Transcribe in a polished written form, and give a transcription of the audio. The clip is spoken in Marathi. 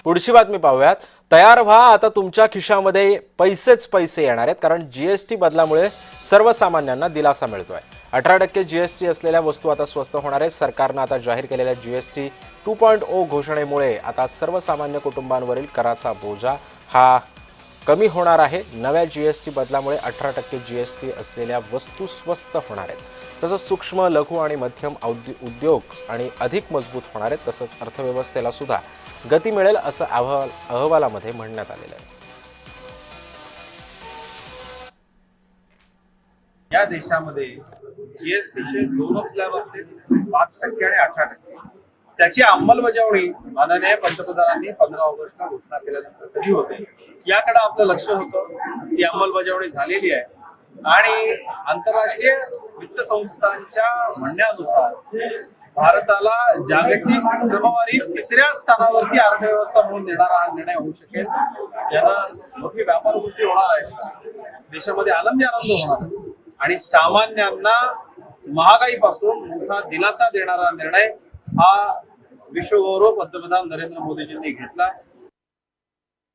पुढची बातमी पाहूयात। तयार व्हा, आता तुमच्या खिशामध्ये पैसेच पैसे येणार आहेत, कारण जीएसटी बदलामुळे सर्वसामान्यांना दिलासा मिळतोय। 18% जीएसटी असलेल्या वस्तू आता स्वस्त होणार आहेत। सरकारने आता जाहीर केलेल्या जीएसटी 2.0 घोषणेमुळे आता सर्वसामान्य कुटुंबांवरील कराचा बोजा हा कमी होणार आहे। नव्या जीएसटी बदलामुळे 18% जीएसटी असलेल्या वस्तू स्वस्त होणार आहेत। तसंच सूक्ष्म, लघु आणि मध्यम उद्योग आणि अधिक मजबूत होणार आहेत। तसंच अर्थव्यवस्थेला सुद्धा गती मिळेल असं अहवालामध्ये म्हणण्यात आलेलं आहे। या देशामध्ये जीएसटीचे 2 स्लॅब असतील, 5% आणि 18%। त्याची अंमलबजावणी माननीय पंतप्रधानांनी 15 ऑगस्टला घोषणा केल्यानंतर कधी होते याकडे आपलं लक्ष होतं। ती अंमलबजावणी झालेली आहे आणि आंतरराष्ट्रीय वित्त संस्थांच्या म्हणण्यानुसार भारताला जागतिक क्रमवारीत 3ऱ्या स्थानावरती अर्थव्यवस्था म्हणून देणारा हा निर्णय होऊ शकेल। यानं मोठी व्यापार वृद्धी होणार आहे, देशामध्ये आनंद होणार आहे आणि सामान्यांना महागाईपासून मोठा दिलासा देणारा निर्णय हा विश्वगौरव पंतप्रधान नरेंद्र मोदीजींनी घेतला।